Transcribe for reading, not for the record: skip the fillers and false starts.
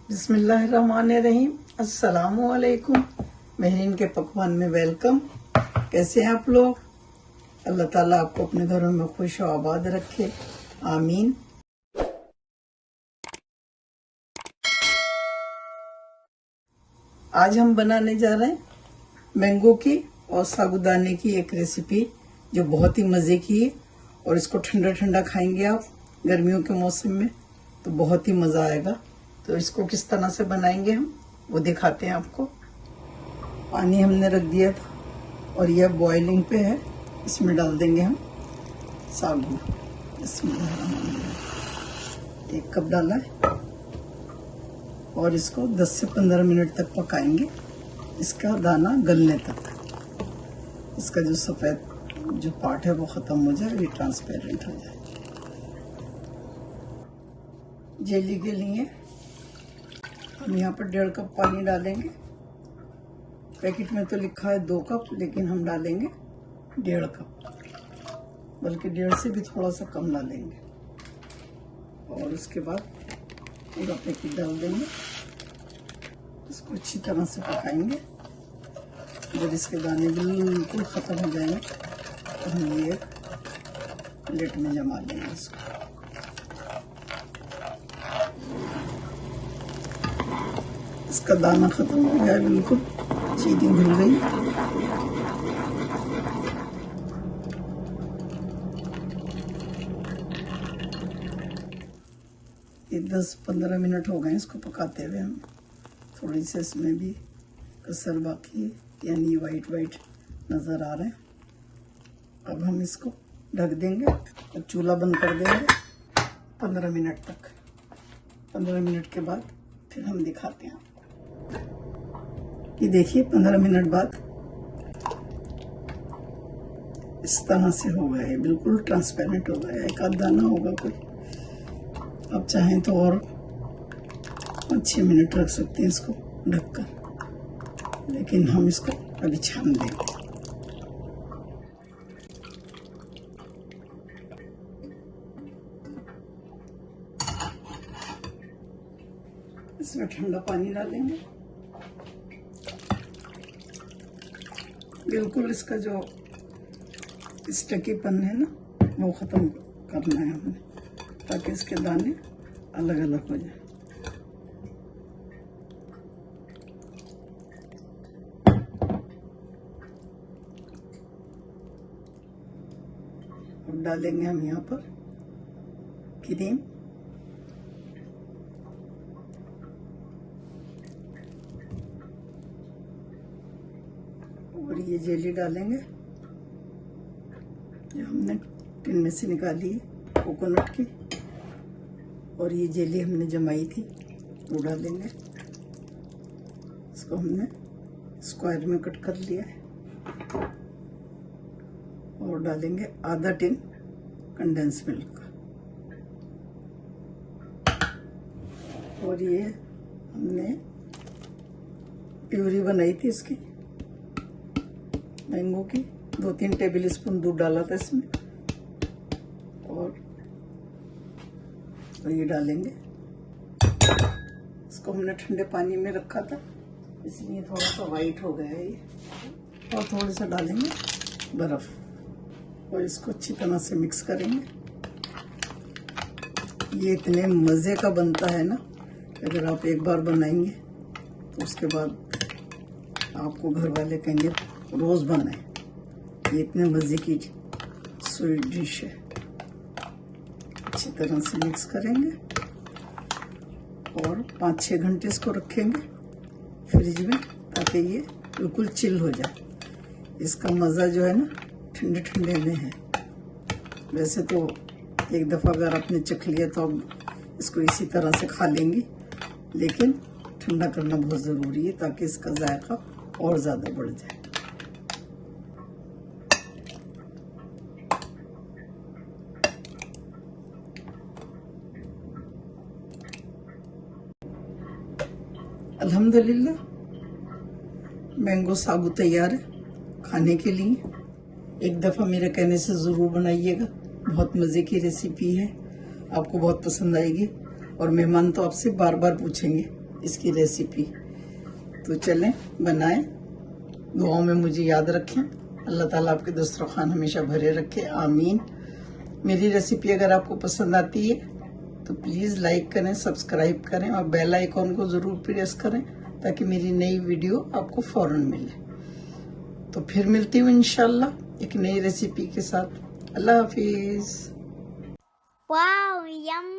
बिस्मिल्लाहिर्रहमानिर्रहीम। अस्सलामु अलैकुम। महरीन के पकवान में वेलकम। कैसे हैं आप लोग? अल्लाह ताला आपको अपने घरों में खुश और आबाद रखे, आमीन। आज हम बनाने जा रहे हैं मैंगो की और साबूदाने की एक रेसिपी जो बहुत ही मज़े की है, और इसको ठंडा ठंडा खाएंगे आप गर्मियों के मौसम में तो बहुत ही मज़ा आएगा। तो इसको किस तरह से बनाएंगे हम वो दिखाते हैं आपको। पानी हमने रख दिया था और यह बॉइलिंग पे है। इसमें डाल देंगे हम साबू। इसमें 1 कप डाला है और इसको 10 से 15 मिनट tक पकाएंगे, इसका दाना गलने तक। इसका जो सफ़ेद जो पार्ट है वो ख़त्म हो जाए, ये ट्रांसपेरेंट हो जाए। जेली के लिए हम यहाँ पर 1.5 कप पानी डालेंगे। पैकेट में तो लिखा है 2 कप, लेकिन हम डालेंगे 1.5 कप, बल्कि 1.5 से भी थोड़ा सा कम डालेंगे। और उसके बाद पूरा पैकेट डाल देंगे। इसको अच्छी तरह से पकाएंगे। जब इसके दाने बिल्कुल ख़त्म हो जाएंगे तो हम ये प्लेट में जमा लेंगे इसको। इसका दाना ख़त्म हो गया, बिल्कुल चीनी घुल गई। ये 10-15 मिनट हो गए इसको पकाते हुए। हम थोड़ी सी इसमें भी कसर बाकी है, यानी वाइट नज़र आ रहे हैं। अब हम इसको ढक देंगे और चूल्हा बंद कर देंगे 15 मिनट तक। 15 मिनट के बाद फिर हम दिखाते हैं कि देखिए 15 मिनट बाद इस तरह से हो गया है, बिल्कुल ट्रांसपेरेंट हो गया है। एक आध दाना होगा कोई। आप चाहें तो और 5-6 मिनट रख सकते हैं इसको ढककर, लेकिन हम इसको अभी छान देंगे। इसमें ठंडा पानी डालेंगे। बिल्कुल इसका जो स्टकीपन है ना वो ख़त्म करना है हमें, ताकि इसके दाने अलग अलग हो जाए। अब डालेंगे हम यहाँ पर क्रीम। और ये जेली डालेंगे जो हमने टिन में से निकाली है कोकोनट की, और ये जेली हमने जमाई थी वो डालेंगे। इसको हमने स्क्वायर में कट कर लिया है। और डालेंगे आधा टिन कंडेंस मिल्क का। और ये हमने प्यूरी बनाई थी इसकी मैंगो की, 2-3 टेबल स्पून दूध डाला था इसमें। और ये डालेंगे। इसको हमने ठंडे पानी में रखा था, इसलिए थोड़ा सा वाइट हो गया है ये। और थोड़ा सा डालेंगे बर्फ और इसको अच्छी तरह से मिक्स करेंगे। ये इतने मज़े का बनता है ना, अगर आप एक बार बनाएंगे तो उसके बाद आपको घर वाले कहेंगे रोज़ बनाए। ये इतने मज़े की स्वीट डिश है। अच्छी तरह से मिक्स करेंगे और 5-6 घंटे इसको रखेंगे फ्रिज में, ताकि ये बिल्कुल चिल हो जाए। इसका मज़ा जो है ना ठंडे ठंडे में है। वैसे तो एक दफ़ा अगर आपने चख लिया तो आप इसको इसी तरह से खा लेंगी, लेकिन ठंडा करना बहुत ज़रूरी है ताकि इसका जायका और ज़्यादा बढ़ जाए। अल्हम्दुलिल्लाह मैंगो साबू तैयार है खाने के लिए। एक दफ़ा मेरे कहने से ज़रूर बनाइएगा, बहुत मज़े की रेसिपी है, आपको बहुत पसंद आएगी। और मेहमान तो आपसे बार बार पूछेंगे इसकी रेसिपी। तो चलें बनाएं, दुआओं में मुझे याद रखें। अल्लाह ताला आपके दस्तरखान हमेशा भरे रखे, आमीन। मेरी रेसिपी अगर आपको पसंद आती है तो प्लीज़ लाइक करें, सब्सक्राइब करें और बेल आइकॉन को ज़रूर प्रेस करें ताकि मेरी नई वीडियो आपको फौरन मिले। तो फिर मिलती हूँ इंशाल्लाह एक नई रेसिपी के साथ। अल्लाह हाफिज़। Wow, yum.